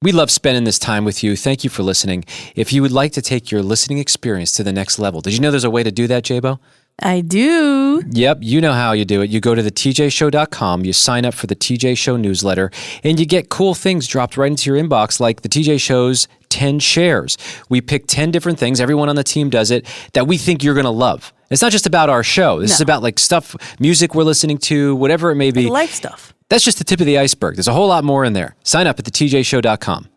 We love spending this time with you. Thank you for listening. If you would like to take your listening experience to the next level, did you know there's a way to do that, Jabo? I do. Yep, you know how you do it. You go to thetjshow.com, you sign up for the TJ Show newsletter, and you get cool things dropped right into your inbox, like the TJ Show's 10 shares. We pick 10 different things, everyone on the team does it, that we think you're going to love. It's not just about our show. This is about like stuff, music we're listening to, whatever it may be. Like life stuff. That's just the tip of the iceberg. There's a whole lot more in there. Sign up at thetjshow.com.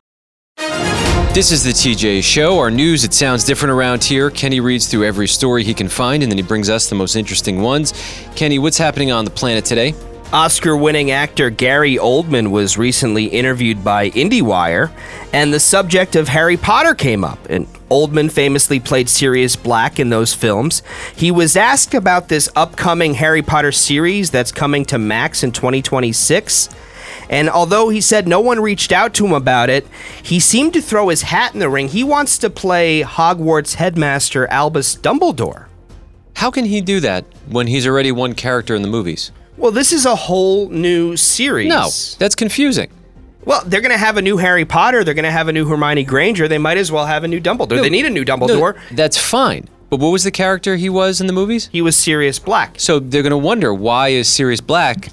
This is the TJ Show. Our news, it sounds different around here. Kenny reads through every story he can find, and then he brings us the most interesting ones. Kenny, what's happening on the planet today? Oscar-winning actor Gary Oldman was recently interviewed by IndieWire, and the subject of Harry Potter came up. And Oldman famously played Sirius Black in those films. He was asked about this upcoming Harry Potter series that's coming to Max in 2026. And although he said no one reached out to him about it, he seemed to throw his hat in the ring. He wants to play Hogwarts headmaster Albus Dumbledore. How can he do that when he's already one character in the movies? Well, this is a whole new series. No, that's confusing. Well, they're going to have a new Harry Potter. They're going to have a new Hermione Granger. They might as well have a new Dumbledore. They need a new Dumbledore. No, that's fine. But what was the character he was in the movies? He was Sirius Black. So they're going to wonder, why is Sirius Black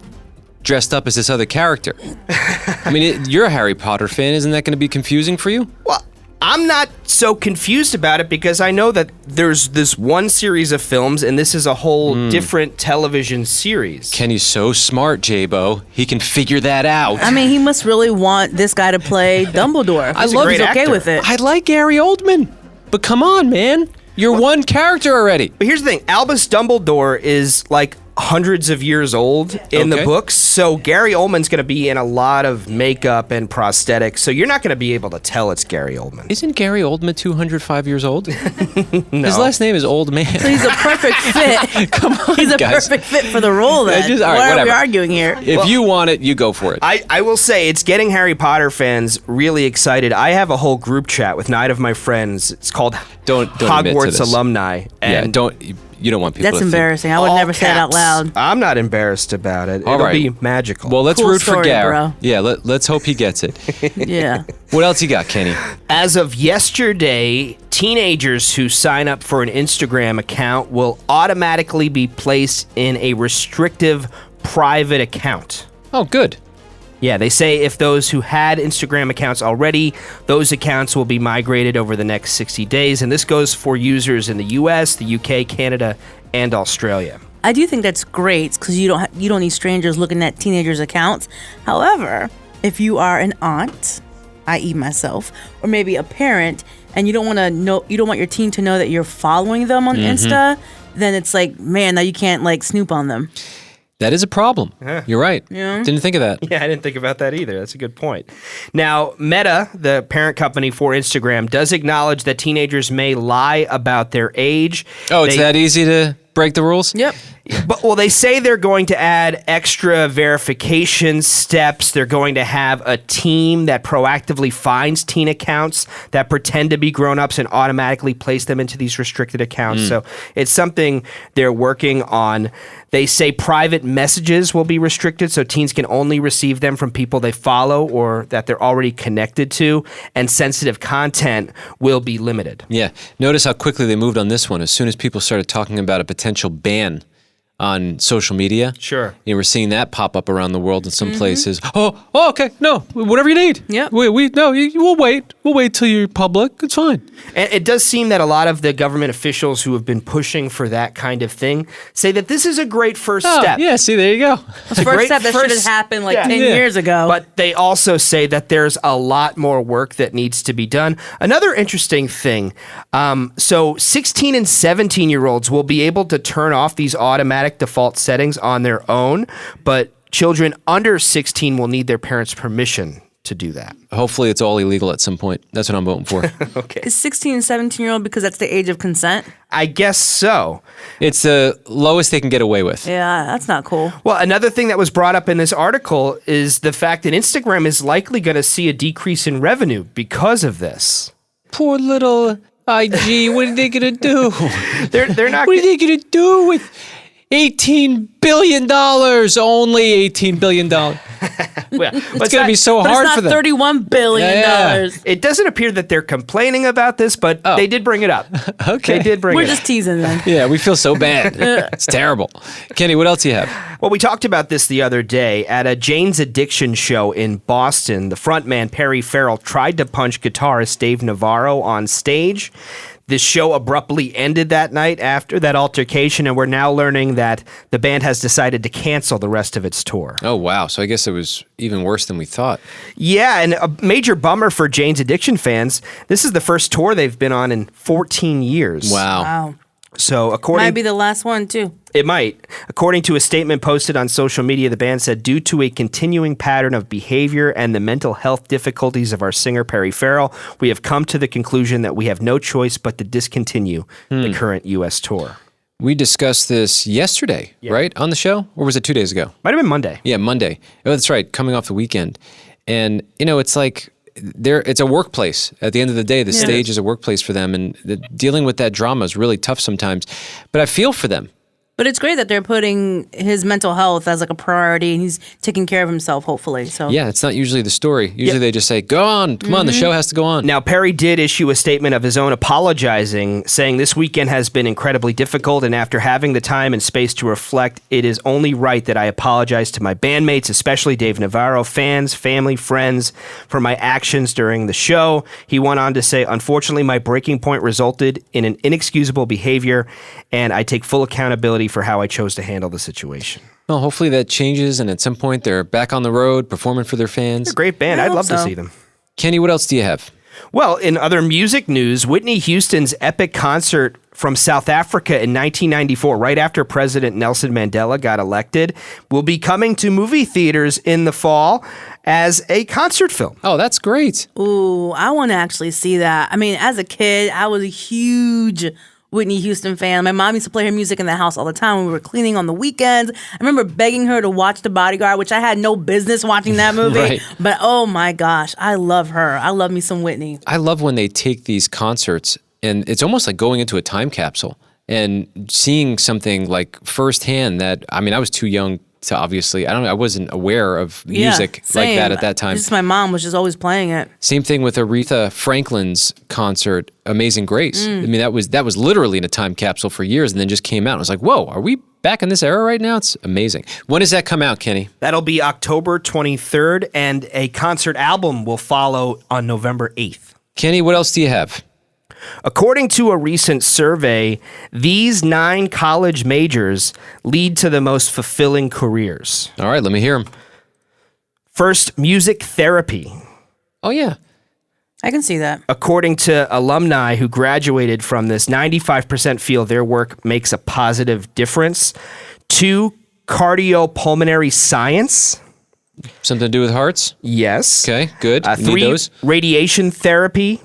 dressed up as this other character? I mean, you're a Harry Potter fan. Isn't that going to be confusing for you? Well, I'm not so confused about it because I know that there's this one series of films and this is a whole different television series. Kenny's so smart, Jabo. He can figure that out. I mean, he must really want this guy to play Dumbledore. He's a great He's okay actor. with it. I like Gary Oldman. But come on, man. You're one character already. But here's the thing. Albus Dumbledore is like hundreds of years old in the books, so Gary Oldman's going to be in a lot of makeup and prosthetics, so you're not going to be able to tell it's Gary Oldman. Isn't Gary Oldman 205 years old? No. His last name is Old Man. So he's a perfect fit. Come on, He's a guys. perfect fit for the role then. All right, Why are we whatever. arguing here? If you want it, you go for it. I will say it's getting Harry Potter fans really excited. I have a whole group chat with 9 of my friends. It's called Don't admit to Hogwarts this. Alumni. And You don't want people That's to think. embarrassing. I would all never say it out caps. loud. I'm not embarrassed about it. All It'll right. be magical. Well, let's Cool root for story, Gary. bro. Yeah, let's hope he gets it. Yeah. What else you got, Kenny? As of yesterday, teenagers who sign up for an Instagram account will automatically be placed in a restrictive private account. Oh, good. Yeah, they say if those who had Instagram accounts already, those accounts will be migrated over the next 60 days. And this goes for users in the US, the UK, Canada, and Australia. I do think that's great because you don't need strangers looking at teenagers' accounts. However, if you are an aunt, i.e. myself, or maybe a parent, and you don't want your teen to know that you're following them on Insta, then it's like, man, now you can't like snoop on them. That is a problem. You're right. Yeah. Didn't think of that. Yeah, I didn't think about that either. That's a good point. Now, Meta, the parent company for Instagram, does acknowledge that teenagers may lie about their age. Oh, it's that easy to break the rules? Yep. Well, they say they're going to add extra verification steps. They're going to have a team that proactively finds teen accounts that pretend to be grown-ups and automatically place them into these restricted accounts. So it's something they're working on. They say private messages will be restricted, so teens can only receive them from people they follow or that they're already connected to, and sensitive content will be limited. Yeah. Notice how quickly they moved on this one. As soon as people started talking about a potential ban on social media. Sure. You know, we're seeing that pop up around the world in some places. Oh, okay. No, whatever you need. Yep. We'll wait. We'll wait till you're public. It's fine. And it does seem that a lot of the government officials who have been pushing for that kind of thing say that this is a great first step. Yeah, see, there you go. First step that should have happened like 10 years ago. But they also say that there's a lot more work that needs to be done. Another interesting thing, so 16 and 17-year-olds will be able to turn off these automatic default settings on their own, but children under 16 will need their parents' permission to do that. Hopefully it's all illegal at some point. That's what I'm voting for. Okay. Is 16 and 17-year-old because that's the age of consent? I guess so. It's the lowest they can get away with. Yeah, that's not cool. Well, another thing that was brought up in this article is the fact that Instagram is likely going to see a decrease in revenue because of this. Poor little IG, what are they going to do? They're not What are they going to do with $18 billion. Only $18 billion. It's going to be so But hard it's for not them. $31 billion. It doesn't appear that they're complaining about this, but they did bring it up. Okay. They did bring We're it up. just teasing them. Yeah, we feel so bad. It's terrible. Kenny, what else do you have? Well, we talked about this the other day at a Jane's Addiction show in Boston. The frontman Perry Farrell tried to punch guitarist Dave Navarro on stage. This show abruptly ended that night after that altercation, and we're now learning that the band has decided to cancel the rest of its tour. Oh, wow. So I guess it was even worse than we thought. Yeah, and a major bummer for Jane's Addiction fans. This is the first tour they've been on in 14 years. Wow. So Might be the last one, too. It might. According to a statement posted on social media, the band said, due to a continuing pattern of behavior and the mental health difficulties of our singer Perry Farrell, we have come to the conclusion that we have no choice but to discontinue the current U.S. tour. We discussed this yesterday, right? On the show? Or was it 2 days ago? Might have been Monday. Yeah, Monday. Oh, that's right. Coming off the weekend. And, it's like it's a workplace. At the end of the day, the stage is a workplace for them. And dealing with that drama is really tough sometimes. But I feel for them. But it's great that they're putting his mental health as like a priority, and he's taking care of himself, hopefully. So Yeah, it's not usually the story. Usually they just say, go on, come on, the show has to go on. Now, Perry did issue a statement of his own apologizing, saying this weekend has been incredibly difficult, and after having the time and space to reflect, it is only right that I apologize to my bandmates, especially Dave Navarro, fans, family, friends, for my actions during the show. He went on to say, unfortunately, my breaking point resulted in an inexcusable behavior, and I take full accountability for how I chose to handle the situation. Well, hopefully that changes, and at some point they're back on the road performing for their fans. They're a great band. I I'd hope love to so. see them. Kenny, what else do you have? Well, in other music news, Whitney Houston's epic concert from South Africa in 1994, right after President Nelson Mandela got elected, will be coming to movie theaters in the fall as a concert film. Oh, that's great. Ooh, I want to actually see that. I mean, as a kid, I was a huge Whitney Houston fan. My mom used to play her music in the house all the time when we were cleaning on the weekends. I remember begging her to watch The Bodyguard, which I had no business watching that movie. Right. But oh my gosh, I love her. I love me some Whitney. I love when they take these concerts, and it's almost like going into a time capsule and seeing something like firsthand that, I mean, I was too young to obviously, I wasn't aware of music like that at that time. Just my mom was just always playing it. Same thing with Aretha Franklin's concert, Amazing Grace. I mean, that was literally in a time capsule for years, and then just came out. I was like, whoa, are we back in this era right now? It's amazing. When does that come out, Kenny? That'll be October 23rd, and a concert album will follow on November 8th. Kenny, what else do you have? According to a recent survey, these 9 college majors lead to the most fulfilling careers. All right, let me hear them. First, music therapy. Oh, yeah. I can see that. According to alumni who graduated from this, 95% feel their work makes a positive difference. 2, cardiopulmonary science. Something to do with hearts? Yes. Okay, good. We need 3, those. radiation therapy.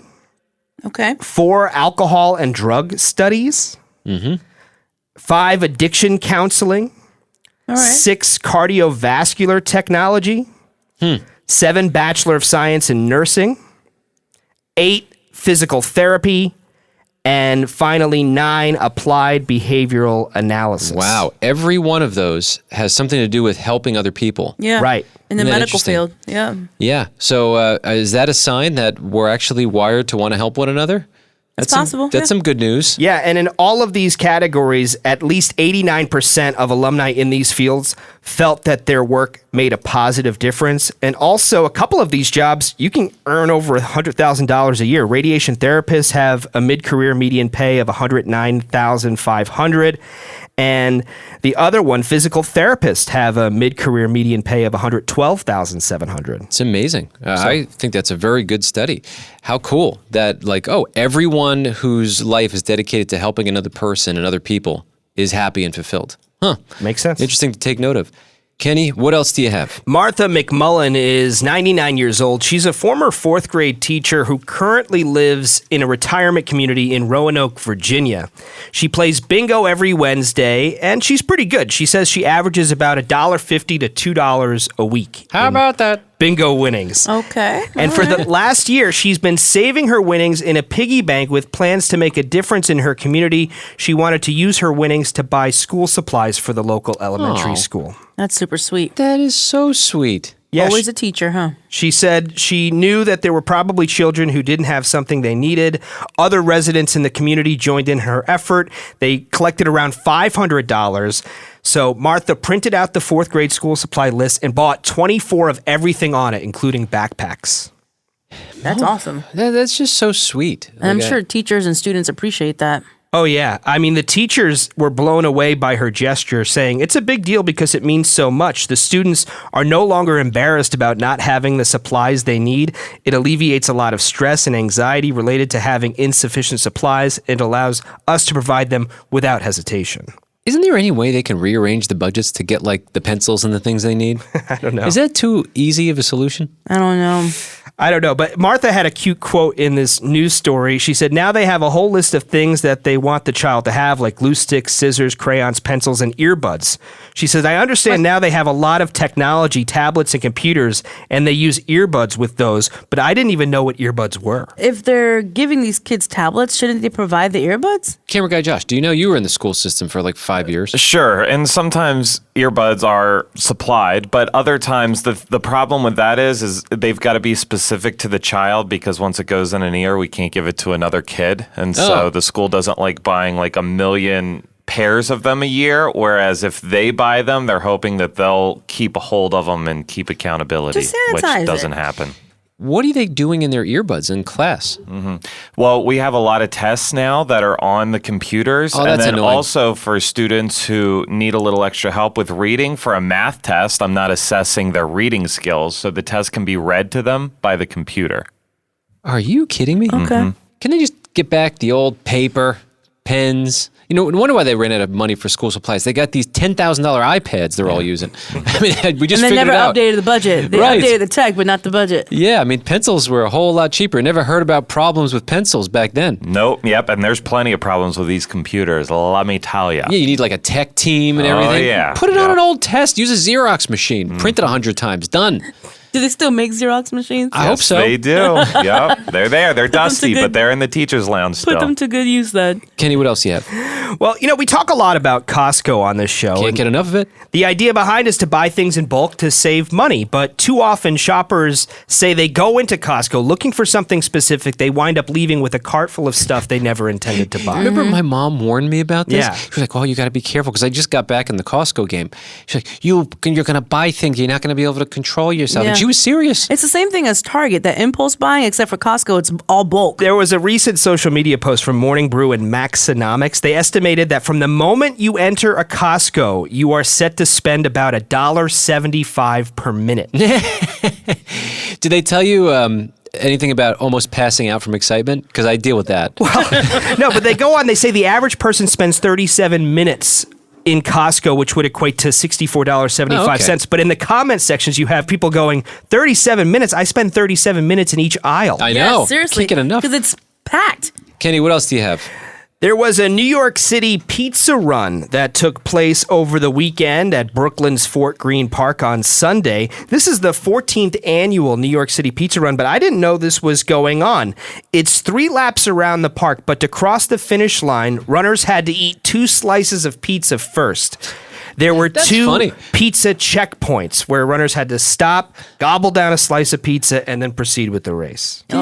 Okay. 4, alcohol and drug studies. 5, addiction counseling. All right. 6, cardiovascular technology. 7, Bachelor of Science in Nursing. 8, physical therapy. And finally, 9, applied behavioral analysis. Wow, every one of those has something to do with helping other people. Yeah. Right. In the Isn't that medical interesting? field. Yeah. Yeah, so is that a sign that we're actually wired to want to help one another? That's possible, That's yeah. some good news. Yeah, and in all of these categories, at least 89% of alumni in these fields felt that their work made a positive difference. And also, a couple of these jobs, you can earn over $100,000 a year. Radiation therapists have a mid-career median pay of $109,500. And the other one, physical therapists, have a mid-career median pay of $112,700. It's amazing. I think that's a very good study. How cool that, like, everyone whose life is dedicated to helping another person and other people is happy and fulfilled. Huh. Makes sense. Interesting to take note of. Kenny, what else do you have? Martha McMullen is 99 years old. She's a former 4th grade teacher who currently lives in a retirement community in Roanoke, Virginia. She plays bingo every Wednesday, and she's pretty good. She says she averages about $1.50 to $2 a week. How about that? bingo winnings. Okay. And for the last year, she's been saving her winnings in a piggy bank with plans to make a difference in her community. She wanted to use her winnings to buy school supplies for the local elementary school. That's super sweet. That is so sweet. Yeah, Always a teacher, huh? She said she knew that there were probably children who didn't have something they needed. Other residents in the community joined in her effort. They collected around $500. So Martha printed out the 4th grade school supply list and bought 24 of everything on it, including backpacks. That's awesome. That's just so sweet. And I'm sure teachers and students appreciate that. Oh, yeah. I mean, the teachers were blown away by her gesture, saying it's a big deal because it means so much. The students are no longer embarrassed about not having the supplies they need. It alleviates a lot of stress and anxiety related to having insufficient supplies. It allows us to provide them without hesitation. Isn't there any way they can rearrange the budgets to get like the pencils and the things they need? I don't know. Is that too easy of a solution? I don't know. I don't know, but Martha had a cute quote in this news story. She said, now they have a whole list of things that they want the child to have, like glue sticks, scissors, crayons, pencils, and earbuds. She says, I understand now they have a lot of technology, tablets, and computers, and they use earbuds with those, but I didn't even know what earbuds were. If they're giving these kids tablets, shouldn't they provide the earbuds? Camera guy Josh, do you know you were in the school system for like 5 years? Sure, and sometimes earbuds are supplied, but other times the problem with that is they've got to be specific to the child, because once it goes in an ear, we can't give it to another kid, and so the school doesn't like buying like 1 million pairs of them a year, whereas if they buy them, they're hoping that they'll keep a hold of them and keep accountability, Just which sanitize doesn't it. happen. What are they doing in their earbuds in class? Well, we have a lot of tests now that are on the computers. Oh, and that's then annoying. also for students who need a little extra help with reading, for a math test, I'm not assessing their reading skills, so the test can be read to them by the computer. Are you kidding me? Okay. Can they just get back the old paper, pens? You know, no wonder why they ran out of money for school supplies. They got these $10,000 iPads they're all using. I mean, we just And they figured never it out. updated the budget. They Right. updated the tech, but not the budget. Yeah, I mean, pencils were a whole lot cheaper. Never heard about problems with pencils back then. Nope, yep, and there's plenty of problems with these computers, let me tell you. Yeah, you need like a tech team and Oh, everything. yeah. Put it on Yeah. an old test. Use a Xerox machine. Print it 100 times. Done. Do they still make Xerox machines? I hope so. They do. Yep, they're there. They're dusty, good- but they're in the teacher's lounge Put still. them to good use then. Kenny, what else do you have? Well, you know, we talk a lot about Costco on this show. Can't and get enough of it. the idea behind is to buy things in bulk to save money, but too often shoppers say they go into Costco looking for something specific. They wind up leaving with a cart full of stuff they never intended to buy. Remember my mom warned me about this? Yeah. She was like, oh, you got to be careful, because I just got back in the Costco game. She's like, you're going to buy things. You're not going to be able to control yourself. Yeah. And she was serious. It's the same thing as Target, that impulse buying, except for Costco, it's all bulk. There was a recent social media post from Morning Brew and Maxonomics. They estimated that from the moment you enter a Costco, you are set to spend about $1.75 per minute. Did they tell you anything about almost passing out from excitement? Because I deal with that. No, but they go on, they say the average person spends 37 minutes in Costco, which would equate to $64.75. Oh, okay. But in the comment sections, you have people going, 37 minutes? I spend 37 minutes in each aisle. I Yeah, know. seriously. Can't get enough. Because it's packed. Kenny, what else do you have? There was a New York City pizza run that took place over the weekend at Brooklyn's Fort Greene Park on Sunday. This is the 14th annual New York City pizza run, but I didn't know this was going on. It's 3 laps around the park, but to cross the finish line, runners had to eat 2 slices of pizza first. There were That's 2 funny. pizza checkpoints where runners had to stop, gobble down a slice of pizza, and then proceed with the race. This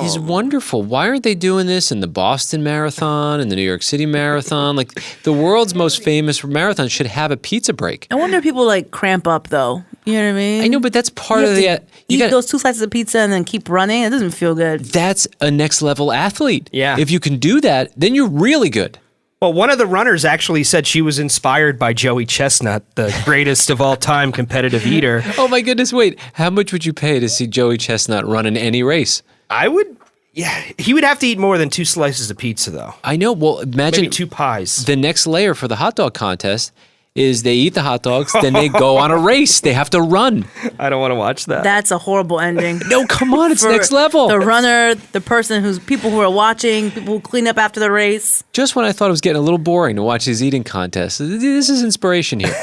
is wonderful. Why aren't they doing this in the Boston Marathon and the New York City Marathon? Like, the world's most famous marathon should have a pizza break. I wonder if people like cramp up though. You know what I mean? I know, but that's part You of have the... to you eat gotta- those 2 slices of pizza and then keep running. It doesn't feel good. That's a next level athlete. Yeah. If you can do that, then you're really good. Well, one of the runners actually said she was inspired by Joey Chestnut, the greatest of all time competitive eater. Oh my goodness, wait. How much would you pay to see Joey Chestnut run in any race? I would, yeah, he would have to eat more than 2 slices of pizza, though. I know. Well, imagine Maybe 2 pies. the next layer for the hot dog contest is they eat the hot dogs, then they go on a race. They have to run. I don't want to watch that. That's a horrible ending. No, come on, it's For next level. The runner, the person people who are watching, people who clean up after the race. Just when I thought it was getting a little boring to watch these eating contests, this is inspiration here.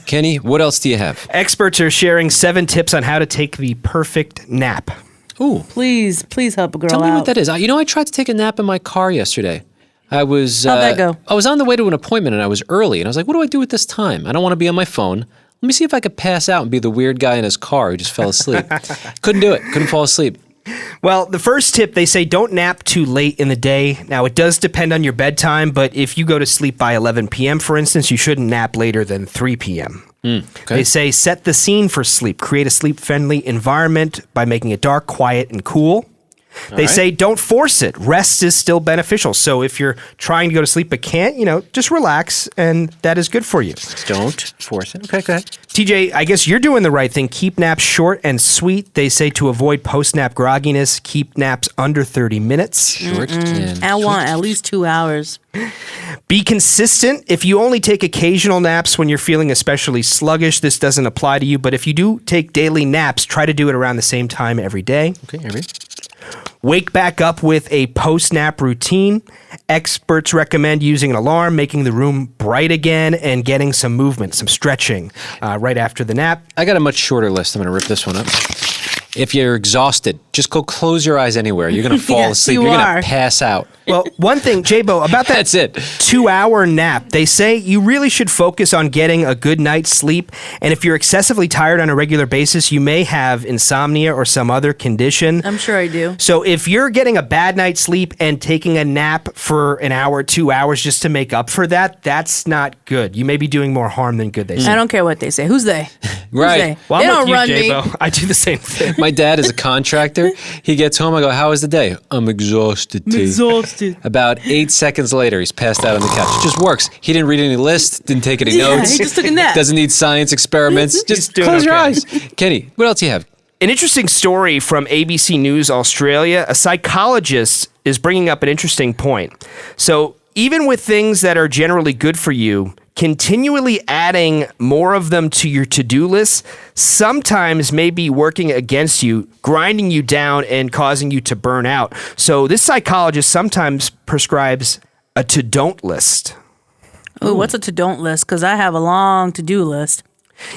Kenny, what else do you have? Experts are sharing 7 tips on how to take the perfect nap. Ooh, Please help a girl tell me out. what that is. I tried to take a nap in my car yesterday. How'd that go? I was on the way to an appointment and I was early and I was like, what do I do with this time? I don't want to be on my phone. Let me see if I could pass out and be the weird guy in his car who just fell asleep. Couldn't do it. Couldn't fall asleep. Well, the first tip, they say don't nap too late in the day. Now, it does depend on your bedtime, but if you go to sleep by 11 p.m., for instance, you shouldn't nap later than 3 p.m. Okay. They say set the scene for sleep. Create a sleep-friendly environment by making it dark, quiet, and cool. They say don't force it. Rest is still beneficial. So if you're trying to go to sleep but can't, just relax, and that is good for you. Don't force it. Okay, go ahead. TJ, I guess you're doing the right thing. Keep naps short and sweet. They say to avoid post-nap grogginess, keep naps under 30 minutes. Short and I want at least 2 hours. Be consistent. If you only take occasional naps when you're feeling especially sluggish, this doesn't apply to you. But if you do take daily naps, try to do it around the same time every day. Okay, every. Wake back up with a post-nap routine. Experts recommend using an alarm, making the room bright again, and getting some movement, some stretching right after the nap. I got a much shorter list. I'm going to rip this one up. If you're exhausted, just go close your eyes anywhere. You're going to fall Yes, asleep. you You're going are. to pass out. Well, one thing, J-Bo, about that That's it. 2-hour nap, they say you really should focus on getting a good night's sleep. And if you're excessively tired on a regular basis, you may have insomnia or some other condition. I'm sure I do. So if you're getting a bad night's sleep and taking a nap for an hour, 2 hours just to make up for that, that's not good. You may be doing more harm than good, they say. I don't care what they say. Who's they? Who's Right. they? Well, They I'm don't with you, run me. J-Bo. I do the same thing. My dad is a contractor. He gets home. I go, how was the day? I'm exhausted, T. Exhausted. About 8 seconds later, he's passed out on the couch. It just works. He didn't read any lists, didn't take any Yeah, notes. he just took a nap. Doesn't need science experiments. Just doing close your okay. eyes. Kenny, what else do you have? An interesting story from ABC News Australia. A psychologist is bringing up an interesting point. So even with things that are generally good for you, continually adding more of them to your to-do list sometimes may be working against you, grinding you down and causing you to burn out. So this psychologist sometimes prescribes a to-don't list. Ooh, what's a to-don't list? Because I have a long to-do list.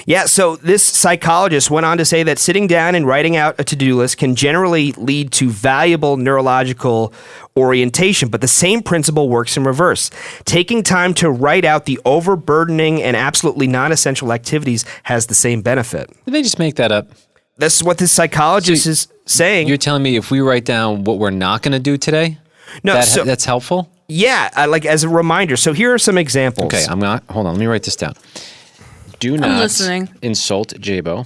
Yeah, so this psychologist went on to say that sitting down and writing out a to-do list can generally lead to valuable neurological orientation, but the same principle works in reverse. Taking time to write out the overburdening and absolutely non-essential activities has the same benefit. Did they just make that up? This is what this psychologist is saying. You're telling me if we write down what we're not going to do today, No, that's helpful? Yeah, like as a reminder. So here are some examples. Okay, hold on, let me write this down. Do not listening. insult J-Bo.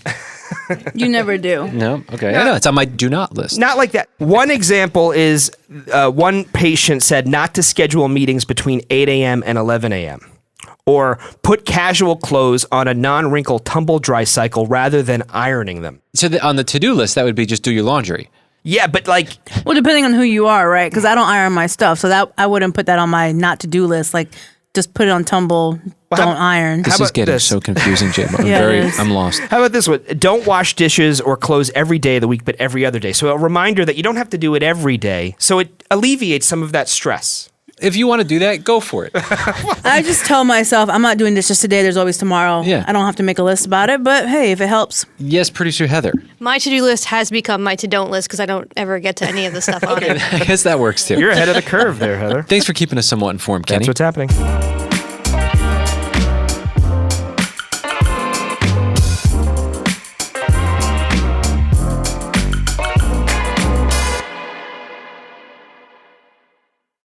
You never do. No? Okay. I know, it's on my do not list. Not like that. One example is one patient said not to schedule meetings between 8 a.m. and 11 a.m. Or put casual clothes on a non-wrinkle tumble-dry cycle rather than ironing them. So on the to-do list, that would be just do your laundry. Yeah, but like, Well, depending on who you are, right? Because I don't iron my stuff, so that I wouldn't put that on my not to-do list. Like, just put it on tumble, don't iron. This is about getting this? so confusing, J-Bo. Yeah, it is. I'm lost. how about this one? Don't wash dishes or clothes every day of the week, but every other day. So a reminder that you don't have to do it every day. So it alleviates some of that stress. If you want to do that, go for it. I just tell myself, I'm not doing this just today. There's always tomorrow. Yeah. I don't have to make a list about it, but hey, if it helps. Yes, producer Heather. My to-do list has become my to-don't list because I don't ever get to any of the stuff on it. I guess that works too. You're ahead of the curve there, Heather. Thanks for keeping us somewhat informed, Kenny. That's what's happening.